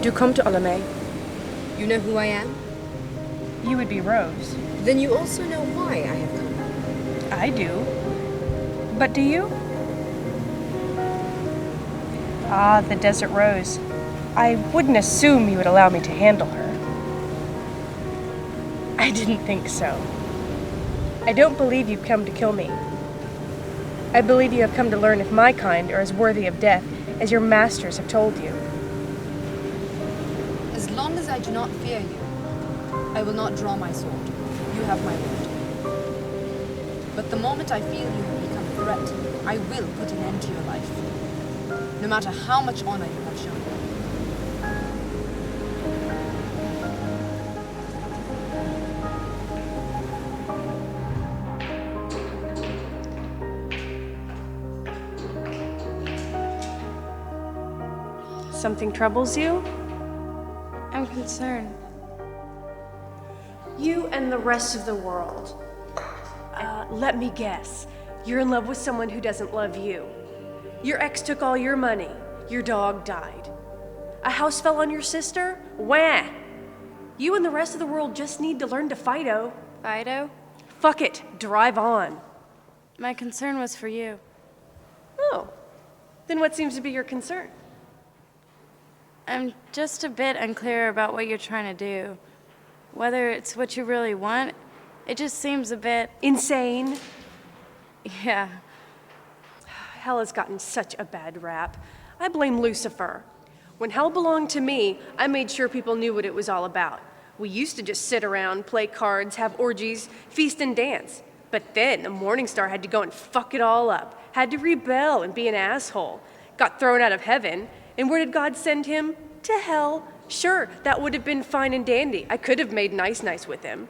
Do come to Alame. You know who I am? You would be Rose. Then you also know why I have come. I do. But do you? Ah, the Desert Rose. I wouldn't assume you would allow me to handle her. I didn't think so. I don't believe you've come to kill me. I believe you have come to learn if my kind are as worthy of death as your masters have told you. As long as I do not fear you, I will not draw my sword. You have my word. But the moment I feel you have become a threat, I will put an end to your life. No matter how much honor you have shown me. Something troubles you? I'm concerned. You and the rest of the world. Let me guess. You're in love with someone who doesn't love you. Your ex took all your money. Your dog died. A house fell on your sister? Wah! You and the rest of the world just need to learn to Fido. Fido? Fuck it. Drive on. My concern was for you. Oh. Then what seems to be your concern? I'm just a bit unclear about what you're trying to do. Whether it's what you really want, it just seems a bit... insane? Yeah. Hell has gotten such a bad rap. I blame Lucifer. When hell belonged to me, I made sure people knew what it was all about. We used to just sit around, play cards, have orgies, feast and dance. But then the Morningstar had to go and fuck it all up. Had to rebel and be an asshole. Got thrown out of heaven. And where did God send him? To hell. Sure, that would have been fine and dandy. I could have made nice with him.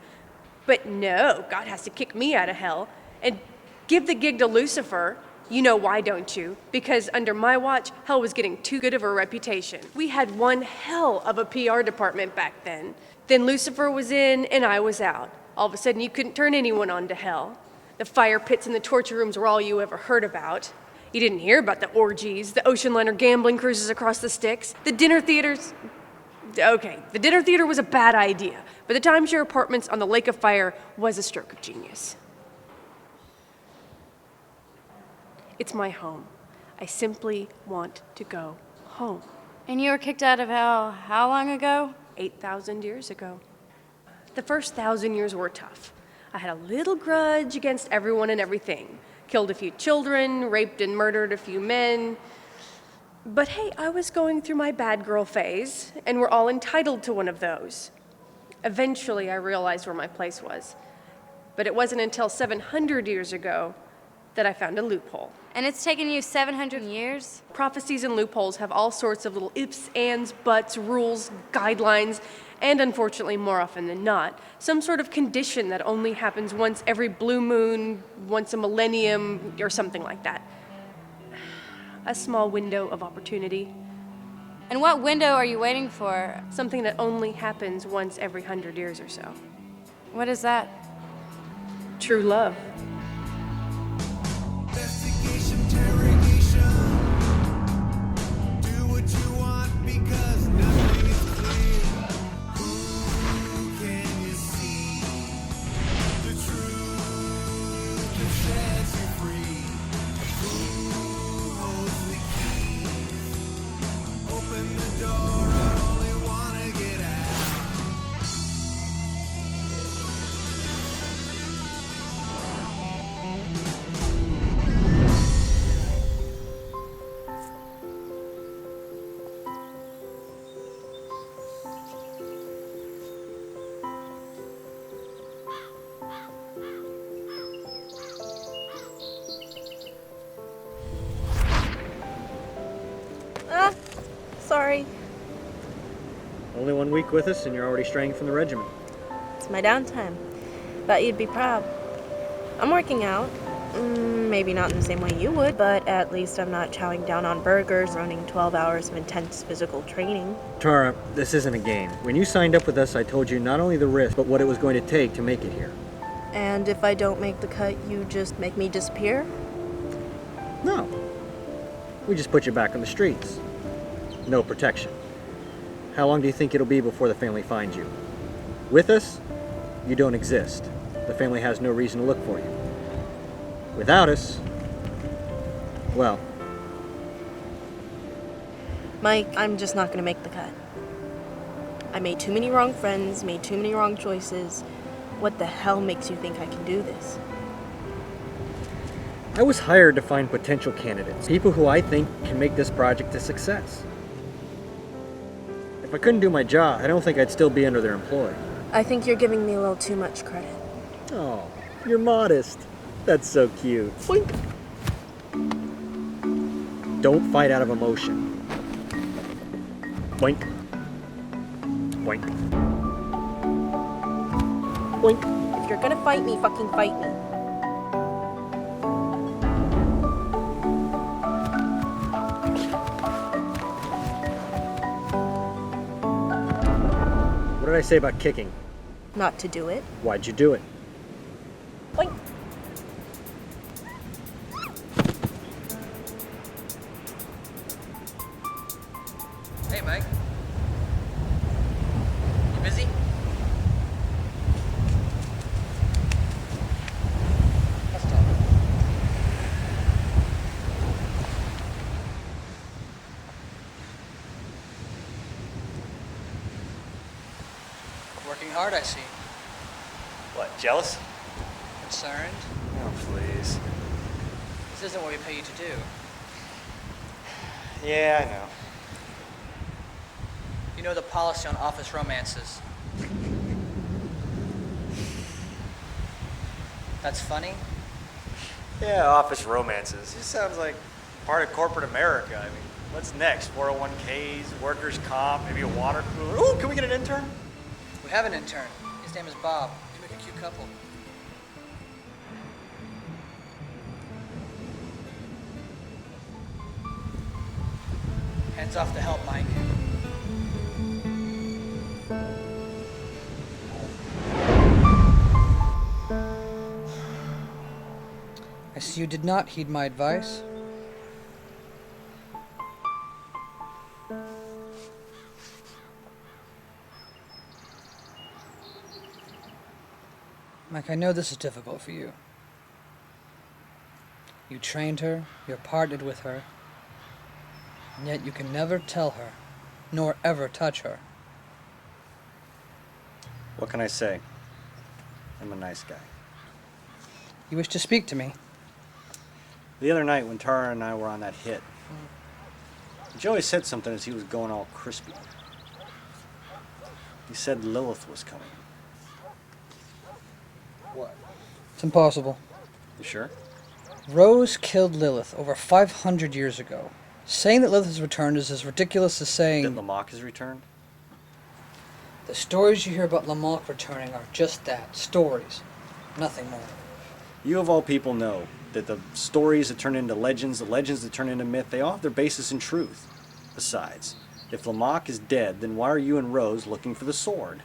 But no, God has to kick me out of hell and give the gig to Lucifer. You know why, don't you? Because under my watch, hell was getting too good of a reputation. We had one hell of a PR department back then. Then Lucifer was in and I was out. All of a sudden, you couldn't turn anyone on to hell. The fire pits and the torture rooms were all you ever heard about. You didn't hear about the orgies, the ocean liner gambling cruises across the Styx, the dinner theaters. Okay, the dinner theater was a bad idea, but the timeshare apartments on the Lake of Fire was a stroke of genius. It's my home. I simply want to go home. And you were kicked out of hell how long ago? 8,000 years ago. The first 1,000 years were tough. I had a little grudge against everyone and everything. Killed a few children, raped and murdered a few men. But hey, I was going through my bad girl phase, and we're all entitled to one of those. Eventually, I realized where my place was. But it wasn't until 700 years ago that I found a loophole. And it's taken you 700 years? Prophecies and loopholes have all sorts of little ifs, ands, buts, rules, guidelines, and unfortunately, more often than not, some sort of condition that only happens once every blue moon, once a millennium, or something like that. A small window of opportunity. And what window are you waiting for? Something that only happens once every 100 years or so. What is that? True love. Investigation, interrogation. Do what you want because nothing is clear. Who can you see? The truth that sets you free. Who holds the keys? Open the door, I only wanna get out. Sorry. Only 1 week with us and you're already straying from the regiment. It's my downtime. Bet you'd be proud. I'm working out. Maybe not in the same way you would, but at least I'm not chowing down on burgers, running 12 hours of intense physical training. Tara, this isn't a game. When you signed up with us, I told you not only the risk, but what it was going to take to make it here. And if I don't make the cut, you just make me disappear? No. We just put you back on the streets. No protection. How long do you think it'll be before the family finds you? With us, you don't exist. The family has no reason to look for you. Without us, well, Mike, I'm just not gonna make the cut. I made too many wrong friends, made too many wrong choices. What the hell makes you think I can do this? I was hired to find potential candidates, people who I think can make this project a success. If I couldn't do my job, I don't think I'd still be under their employ. I think you're giving me a little too much credit. Oh, you're modest. That's so cute. Boink. Don't fight out of emotion. Boink. Boink. Boink. If you're gonna fight me, fucking fight me. What did I say about kicking? Not to do it. Why'd you do it? Boink. Hey, Mike. You busy? Let's talk. Working hard, I see. What, jealous? Concerned? Oh, please. This isn't what we pay you to do. Yeah, I know. You know the policy on office romances. That's funny? Yeah, office romances. It sounds like part of corporate America. I mean, what's next? 401ks, workers' comp, maybe a water cooler. Ooh, can we get an intern? We have an intern. His name is Bob. We make a cute couple. Hands off the help, Mike. I see you did not heed my advice. Mike, I know this is difficult for you. You trained her, you're partnered with her, and yet you can never tell her, nor ever touch her. What can I say? I'm a nice guy. You wish to speak to me? The other night when Tara and I were on that hit, Joey said something as he was going all crispy. He said Lilith was coming. What? It's impossible. You sure? Rose killed Lilith over 500 years ago. Saying that Lilith has returned is as ridiculous as That saying... Lamont has returned? The stories you hear about Lamont returning are just that, stories. Nothing more. You of all people know that the stories that turn into legends, the legends that turn into myth, they all have their basis in truth. Besides, if Lamont is dead, then why are you and Rose looking for the sword?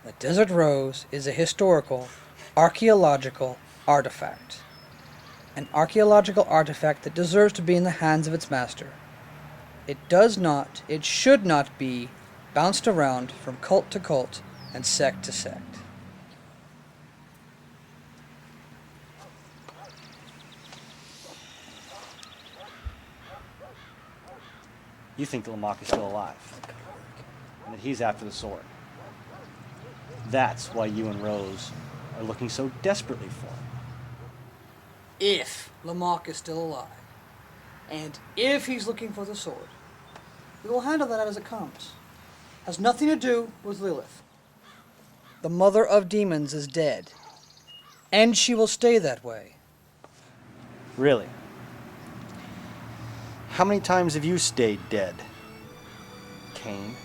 The Desert Rose is a historical, archaeological artifact. An archaeological artifact that deserves to be in the hands of its master. It does not, it should not be, bounced around from cult to cult and sect to sect. You think that Lamont is still alive, and that he's after the sword. That's why you and Rose are looking so desperately for him. If Lamont is still alive, and if he's looking for the sword, we will handle that as it comes. Has nothing to do with Lilith. The mother of demons is dead, and she will stay that way. Really? How many times have you stayed dead, Cain?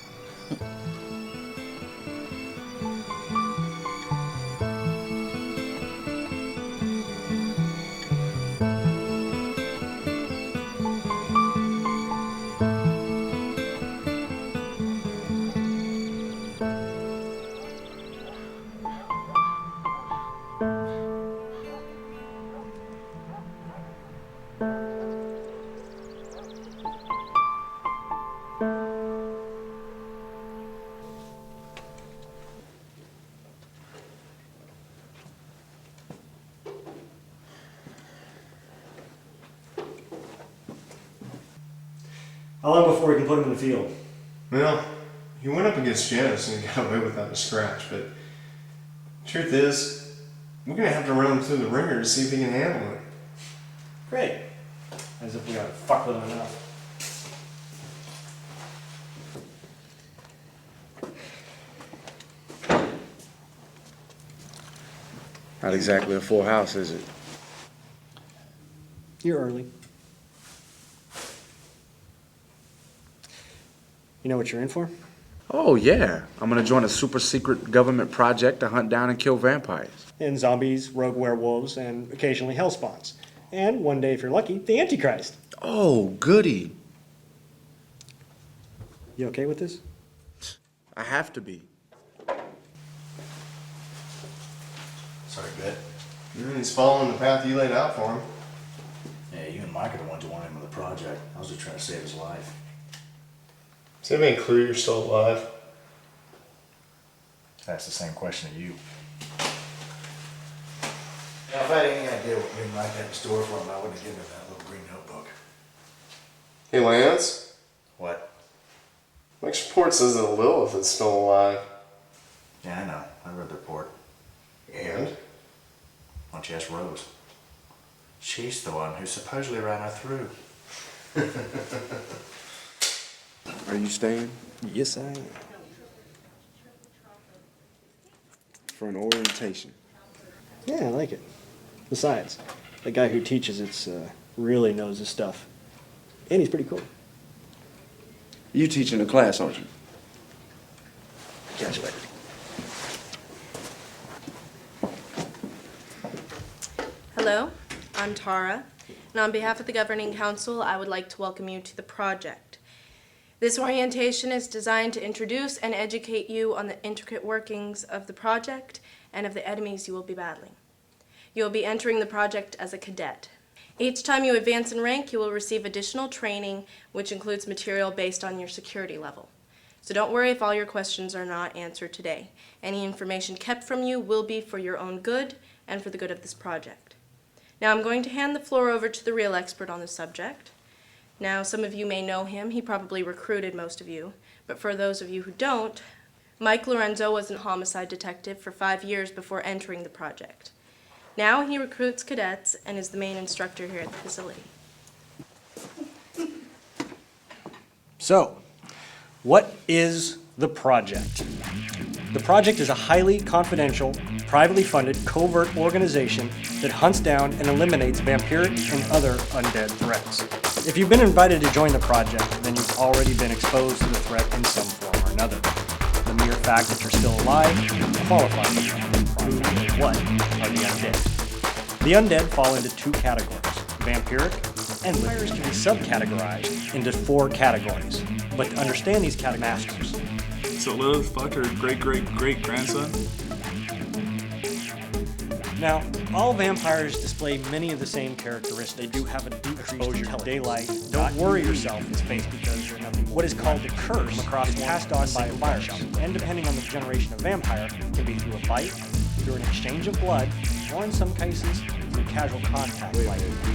How long before we can put him in the field? Well, he went up against Janice and got away without a scratch, but truth is, we're gonna have to run him through the ringer to see if he can handle it. Great. As if we gotta fuck with him enough. Not exactly a full house, is it? You're early. You know what you're in for? Oh, yeah. I'm gonna join a super secret government project to hunt down and kill vampires. And zombies, rogue werewolves, and occasionally hellspawns. And one day, if you're lucky, the Antichrist. Oh, goody. You okay with this? I have to be. Sorry, Bet. He's following the path you laid out for him. Yeah, you and Mike are the ones who wanted him on the project. I was just trying to save his life. Does anybody have any clue you're still alive? That's the same question to you. Now, if I had any idea what me and Mike had in store for him, I wouldn't have given him that little green notebook. Hey, Lance? What? Mike's report says that Lilith is still alive. Yeah, I know. I read the report. And? Why don't you ask Rose? She's the one who supposedly ran her through. Are you staying? Yes, I am. For an orientation. Yeah, I like it. Besides, the guy who teaches it really knows his stuff. And he's pretty cool. You teaching a class, aren't you? Catch you later. Hello, I'm Tara, and on behalf of the Governing Council, I would like to welcome you to the project. This orientation is designed to introduce and educate you on the intricate workings of the project and of the enemies you will be battling. You will be entering the project as a cadet. Each time you advance in rank, you will receive additional training, which includes material based on your security level. So don't worry if all your questions are not answered today. Any information kept from you will be for your own good and for the good of this project. Now I'm going to hand the floor over to the real expert on the subject. Now, some of you may know him. He probably recruited most of you. But for those of you who don't, Mike Lorenzo was a homicide detective for 5 years before entering the project. Now he recruits cadets and is the main instructor here at the facility. So, what is the project? The project is a highly confidential, privately funded, covert organization that hunts down and eliminates vampiric and other undead threats. If you've been invited to join the project, then you've already been exposed to the threat in some form or another. The mere fact that you're still alive qualifies you for the project. What are the undead? The undead fall into 2 categories, vampiric and vampires can be subcategorized into 4 categories. But to understand these categories, So Lilith fucked her great-great-great-grandson? now, all vampires display many of the same characteristics. They do have a decreased exposure to daylight. Don't worry yourself in space because you're nothing. What is called the curse is passed on by a virus, and depending on the generation of vampire, it can be through a bite, through an exchange of blood, or in some cases, through casual contact. Is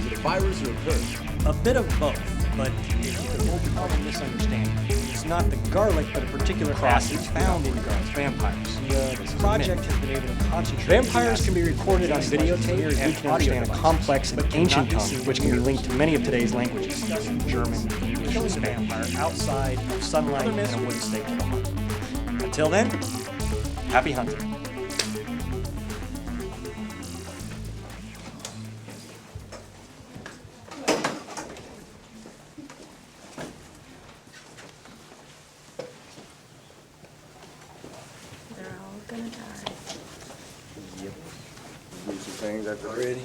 it a virus or a curse? A bit of both, but it's a common misunderstanding. It's not the garlic, but a particular acid found in garlic vampires. This project has been able to concentrate. Vampires can be recorded on videotape and can understand a complex and ancient tongue, which can be linked to many of today's languages: German, English, and vampire outside of sunlight and wouldn't stay for the hunt. Until then, happy hunting. They're all gonna die. Yep. Do some things after ready.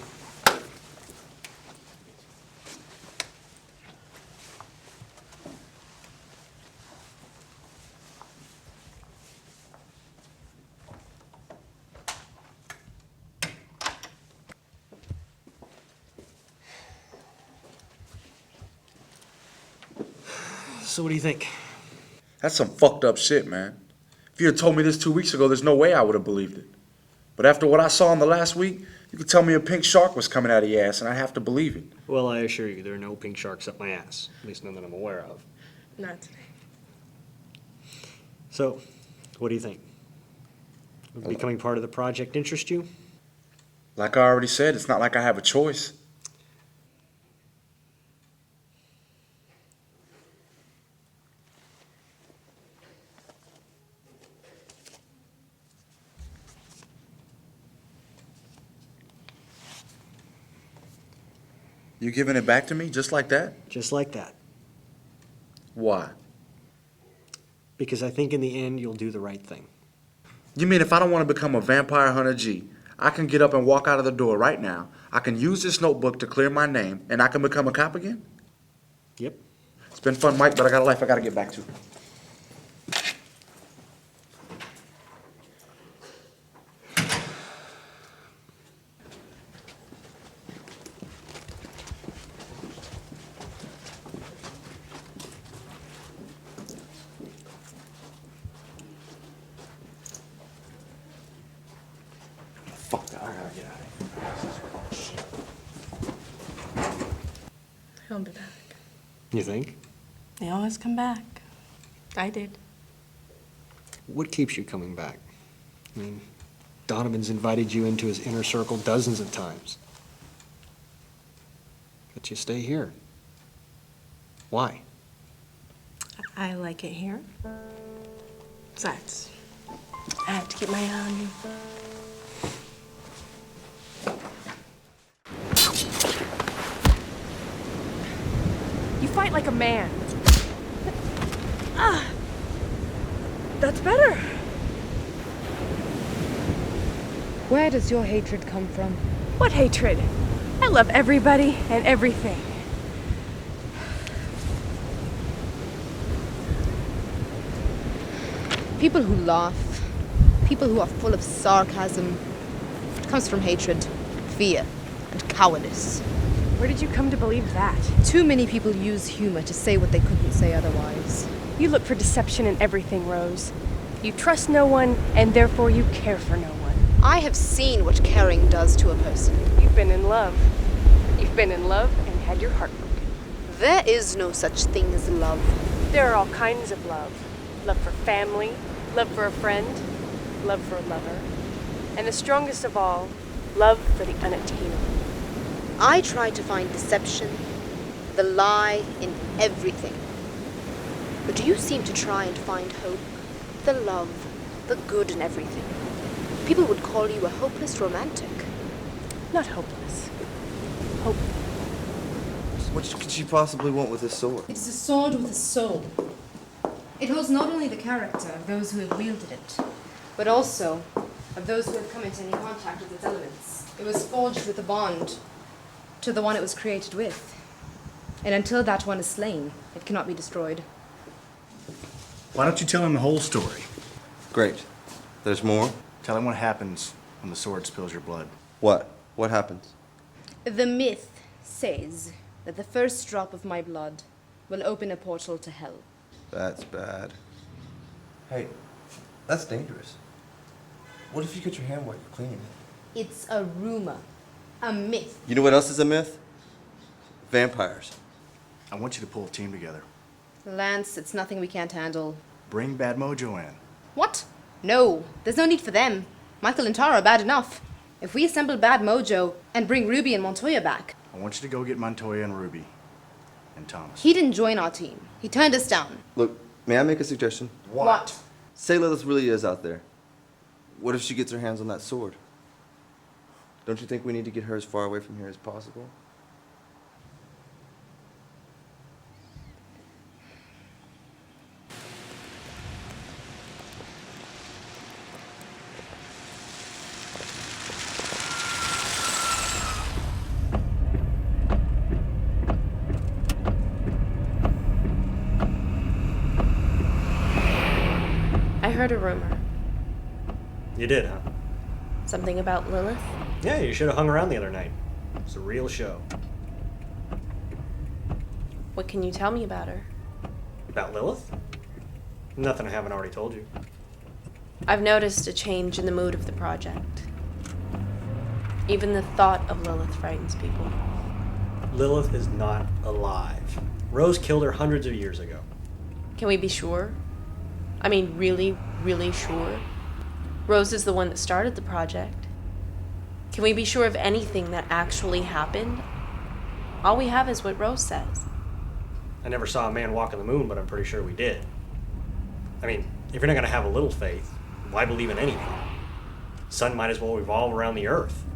So what do you think? That's some fucked up shit, man. If you had told me this 2 weeks ago, there's no way I would have believed it. But after what I saw in the last week, you could tell me a pink shark was coming out of your ass, and I'd have to believe it. Well, I assure you, there are no pink sharks up my ass. At least none that I'm aware of. Not today. So, what do you think? Would becoming part of the project interest you? Like I already said, it's not like I have a choice. You giving it back to me just like that? Just like that. Why? Because I think in the end you'll do the right thing. You mean if I don't want to become a vampire hunter G, I can get up and walk out of the door right now, I can use this notebook to clear my name, and I can become a cop again? Yep. It's been fun, Mike, but I got a life I got to get back to. Fuck that, I gotta get out of here. He'll be back. You think? They always come back. I did. What keeps you coming back? I mean, Donovan's invited you into his inner circle dozens of times. But you stay here. Why? I like it here. Besides, I have to keep my eye on you. You fight like a man. Ah, that's better. Where does your hatred come from? What hatred? I love everybody and everything. People who laugh, people who are full of sarcasm, it comes from hatred, fear, and cowardice. Where did you come to believe that? Too many people use humor to say what they couldn't say otherwise. You look for deception in everything, Rose. You trust no one, and therefore you care for no one. I have seen what caring does to a person. You've been in love. You've been in love and had your heart broken. There is no such thing as love. There are all kinds of love. Love for family, love for a friend, love for a lover. And the strongest of all, love for the unattainable. I try to find deception, the lie in everything. But you seem to try and find hope, the love, the good in everything. People would call you a hopeless romantic. Not hopeless. Hopeful. What could she possibly want with this sword? It is a sword with a soul. It holds not only the character of those who have wielded it, but also of those who have come into any contact with its elements. It was forged with a bond to the one it was created with. And until that one is slain, it cannot be destroyed. Why don't you tell him the whole story? Great. There's more? Tell him what happens when the sword spills your blood. What? What happens? The myth says that the first drop of my blood will open a portal to hell. That's bad. Hey, that's dangerous. What if you get your hand while you're cleaning it? It's a rumor, a myth. You know what else is a myth? Vampires. I want you to pull a team together. Lance, it's nothing we can't handle. Bring Bad Mojo in. What? No, there's no need for them. Michael and Tara are bad enough. If we assemble Bad Mojo and bring Ruby and Montoya back. I want you to go get Montoya and Ruby. And Thomas. He didn't join our team. He turned us down. Look, may I make a suggestion? What? Say Lilith really is out there. What if she gets her hands on that sword? Don't you think we need to get her as far away from here as possible? I heard a rumor. You did, huh? Something about Lilith? Yeah, you should have hung around the other night. It's a real show. What can you tell me about her? About Lilith? Nothing I haven't already told you. I've noticed a change in the mood of the project. Even the thought of Lilith frightens people. Lilith is not alive. Rose killed her hundreds of years ago. Can we be sure? I mean, really, really sure? Rose is the one that started the project. Can we be sure of anything that actually happened? All we have is what Rose says. I never saw a man walk on the moon, but I'm pretty sure we did. I mean, if you're not going to have a little faith, why believe in anything? The sun might as well revolve around the earth.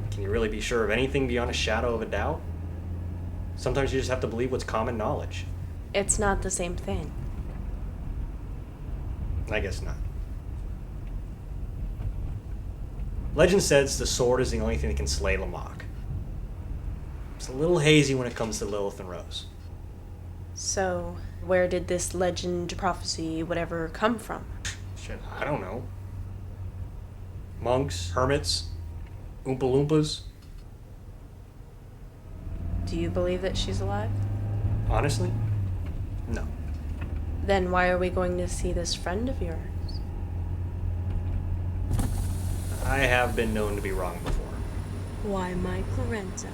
Can you really be sure of anything beyond a shadow of a doubt? Sometimes you just have to believe what's common knowledge. It's not the same thing. I guess not. Legend says the sword is the only thing that can slay Lamach. It's a little hazy when it comes to Lilith and Rose. So, where did this legend, prophecy, whatever come from? Shit, I don't know. Monks, hermits, Oompa Loompas. Do you believe that she's alive? Honestly, no. Then why are we going to see this friend of yours? I have been known to be wrong before. Why, my Lorenzo?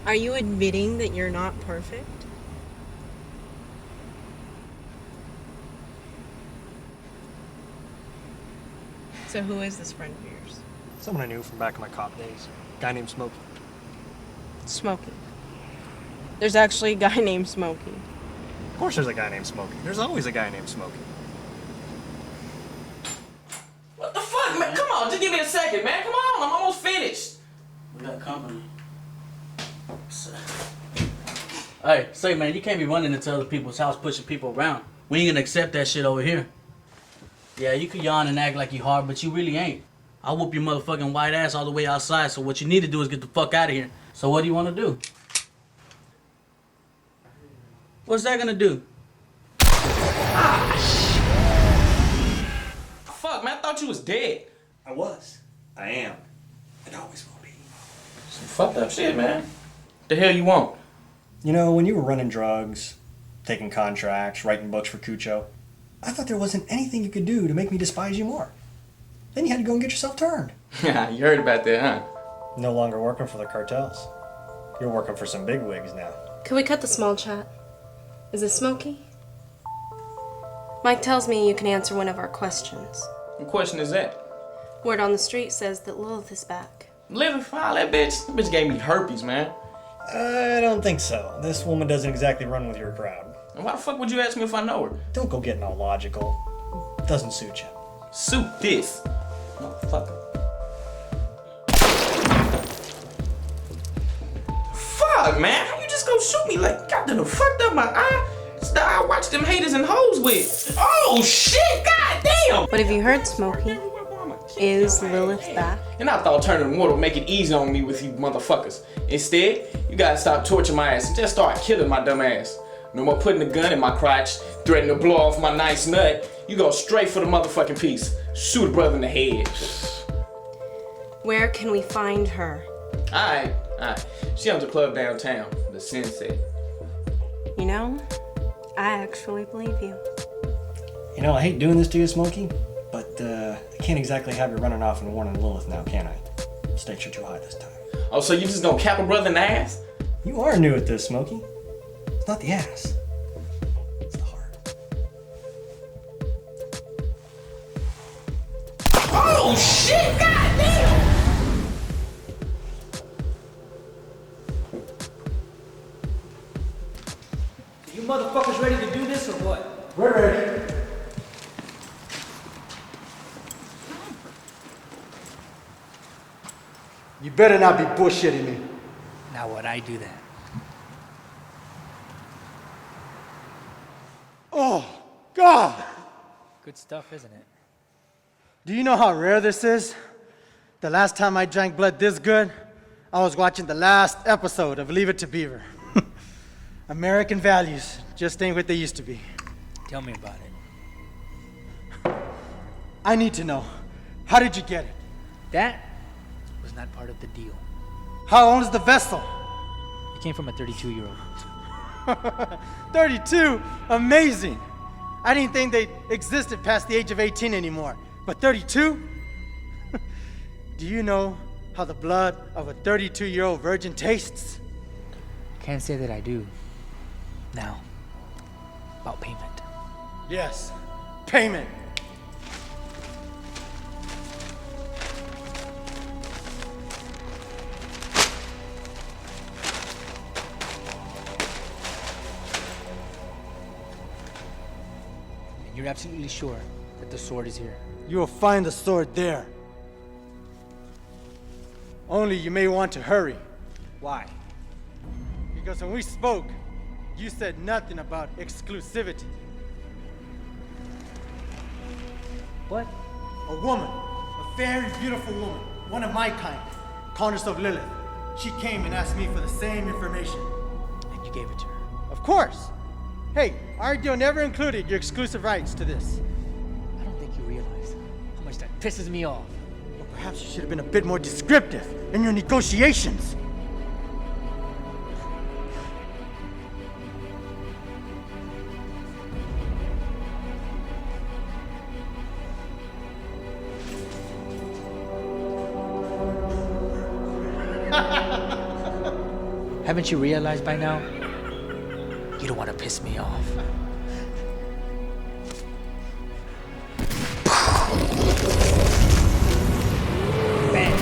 Are you admitting that you're not perfect? So who is this friend of yours? Someone I knew from back in my cop days. A guy named Smokey. Smokey. There's actually a guy named Smokey. Of course there's a guy named Smokey. There's always a guy named Smokey. What the fuck, man? Come on, just give me a second, man. Come on, I'm almost finished. We got company. Hey, say, man, you can't be running into other people's house pushing people around. We ain't gonna accept that shit over here. Yeah, you could yawn and act like you hard, but you really ain't. I'll whoop your motherfucking white ass all the way outside, so what you need to do is get the fuck out of here. So what do you want to do? What's that gonna do? Fuck, man, I thought you was dead. I was. I am. And always will be. Some fucked up shit, man. The hell you want? You know, when you were running drugs, taking contracts, writing books for Cucho, I thought there wasn't anything you could do to make me despise you more. Then you had to go and get yourself turned. Yeah, you heard about that, huh? No longer working for the cartels. You're working for some bigwigs now. Could we cut the small chat? Is it Smokey? Mike tells me you can answer one of our questions. What question is that? Word on the street says that Lilith is back. Lilith, file that bitch. That bitch gave me herpes, man. I don't think so. This woman doesn't exactly run with your crowd. And why the fuck would you ask me if I know her? Don't go getting all logical. Doesn't suit you. Suit this. Motherfucker. Fuck, man. How you just gonna shoot me like got the fucked up my eye? It's the eye I watch them haters and hoes with. Oh shit, goddamn! What have you heard, Smokey? Is Lilith back? And I thought turning water would make it easy on me with you motherfuckers. Instead, you gotta stop torturing my ass and just start killing my dumb ass. No more putting a gun in my crotch, threatening to blow off my nice nut. You go straight for the motherfucking piece. Shoot a brother in the head. Where can we find her? Alright. She owns a club downtown, the Sunset. You know, I actually believe you. You know, I hate doing this to you, Smokey, but I can't exactly have you running off and warning Lilith now, can I? Stakes are too high this time. Oh, so you just gonna cap a brother in the ass? You are new at this, Smokey. It's not the ass. It's the heart. Oh shit, goddamn! You motherfuckers ready to do this or what? We're ready. You better not be bullshitting me. Now would I do that? Oh, God! Good stuff, isn't it? Do you know how rare this is? The last time I drank blood this good, I was watching the last episode of Leave It to Beaver. American values just ain't what they used to be. Tell me about it. I need to know. How did you get it? That was not part of the deal. How old is the vessel? It came from a 32-year-old. 32? Amazing! I didn't think they existed past the age of 18 anymore. But 32? Do you know how the blood of a 32-year-old virgin tastes? Can't say that I do. Now, about payment. Yes, payment. And you're absolutely sure that the sword is here? You will find the sword there. Only you may want to hurry. Why? Because when we spoke, you said nothing about exclusivity. What? A woman, a very beautiful woman, one of my kind, Countess of Lilith. She came and asked me for the same information. And you gave it to her? Of course. Hey, our deal never included your exclusive rights to this. I don't think you realize how much that pisses me off. Or perhaps you should have been a bit more descriptive in your negotiations. Haven't you realized by now? You don't want to piss me off. Bang.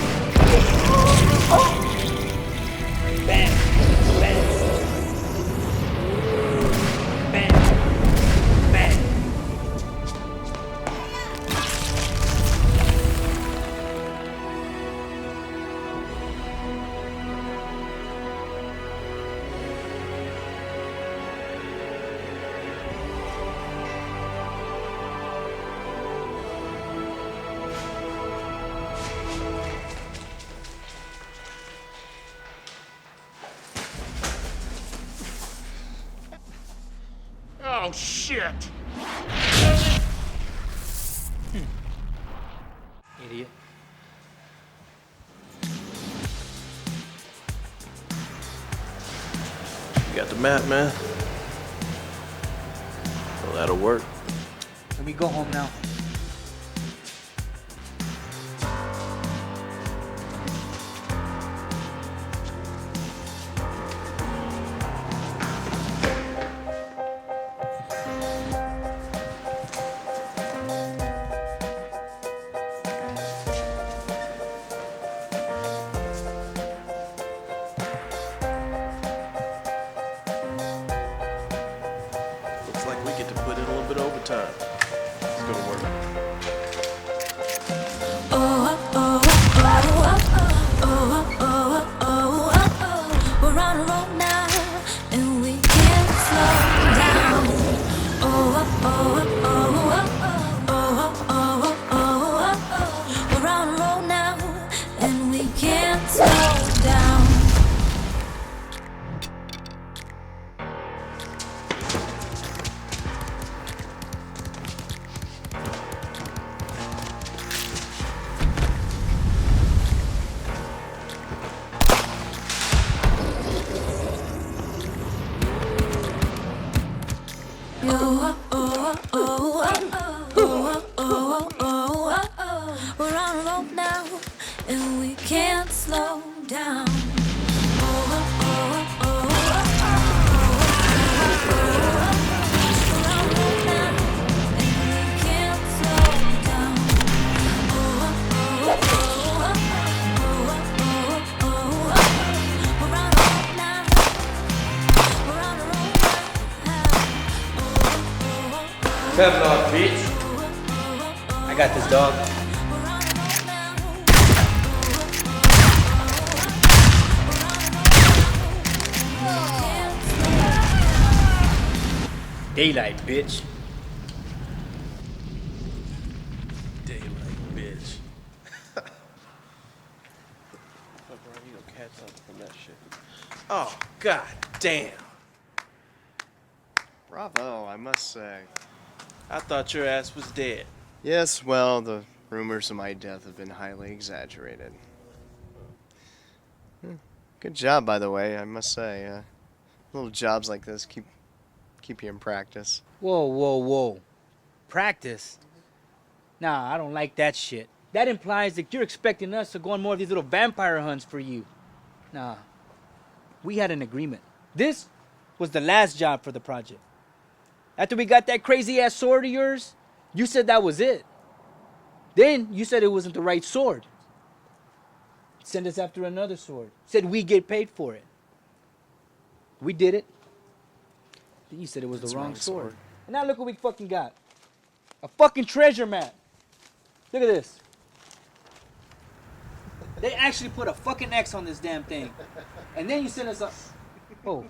Bang. Bang. Bang. Bang. Oh, shit! Idiot. You got the map, man? Well, that'll work. Can we go home now? Looks like we get to put in a little bit of overtime. Let's go to work. We're on a roll now, and we can't slow down. We're on a roll now, and we can't slow down. We're on a roll now, and we can't slow down. Kevlar, bitch. I got this, dog. Daylight, bitch. Daylight, bitch. You gonna catch something from that shit. Oh, god damn. Bravo, I must say. I thought your ass was dead. Yes, well, the rumors of my death have been highly exaggerated. Good job, by the way, I must say. Little jobs like this keep you in practice. Whoa, whoa, whoa. Practice? Nah, I don't like that shit. That implies that you're expecting us to go on more of these little vampire hunts for you. Nah. We had an agreement. This was the last job for the project. After we got that crazy ass sword of yours, you said that was it. Then you said it wasn't the right sword. Send us after another sword. Said we get paid for it. We did it. Then you said it was the wrong sword. And now look what we fucking got. A fucking treasure map. Look at this. They actually put a fucking X on this damn thing. And then you send us a... Oh.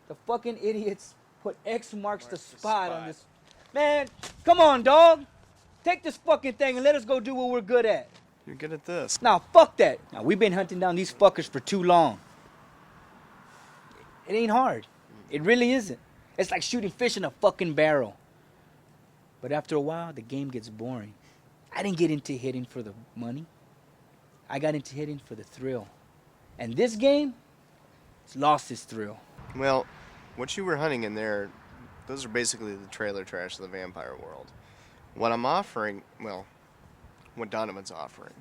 The fucking idiots put X marks the spot on this. Man, come on, dog. Take this fucking thing and let us go do what we're good at. You're good at this. Nah, fuck that. Now, we've been hunting down these fuckers for too long. It ain't hard. It really isn't. It's like shooting fish in a fucking barrel. But after a while, the game gets boring. I didn't get into hitting for the money. I got into hitting for the thrill. And this game, it's lost its thrill. Well, what you were hunting in there, those are basically the trailer trash of the vampire world. What I'm offering, well, what Donovan's offering,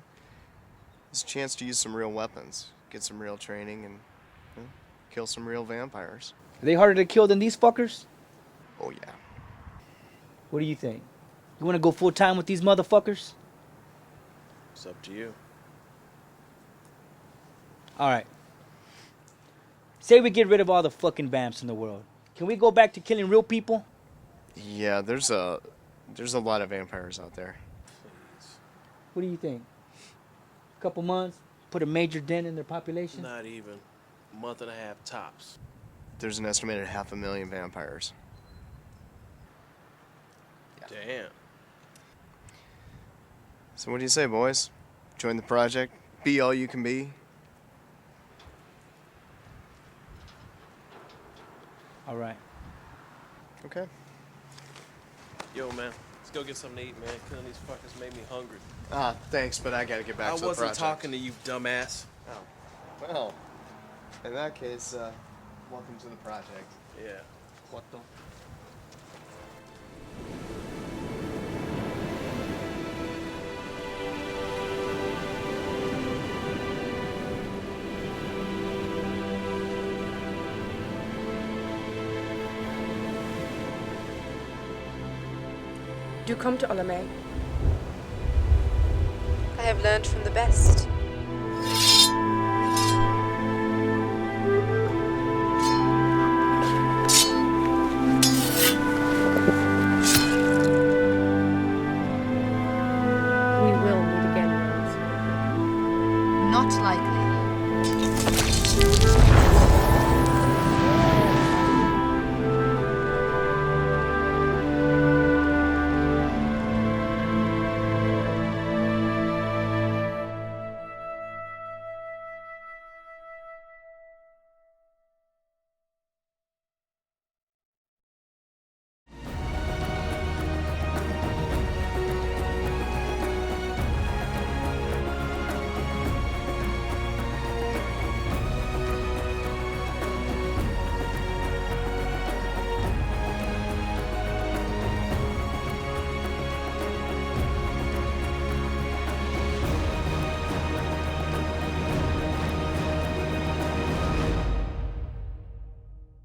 is a chance to use some real weapons, get some real training, and kill some real vampires. Are they harder to kill than these fuckers? Oh, yeah. What do you think? You want to go full time with these motherfuckers? It's up to you. All right. Say we get rid of all the fucking vamps in the world. Can we go back to killing real people? Yeah, there's a lot of vampires out there. What do you think? A couple months, put a major dent in their population? Not even. A month and a half tops. There's an estimated 500,000 vampires. Damn. So what do you say, boys? Join the project? Be all you can be? All right. Okay. Yo, man. Let's go get something to eat, man. Killing these fuckers made me hungry. Ah, thanks, but I gotta get back to the project. I wasn't talking to you, dumbass. Oh. Well, in that case, welcome to the project. Yeah. What the? Do come to Olame. I have learned from the best.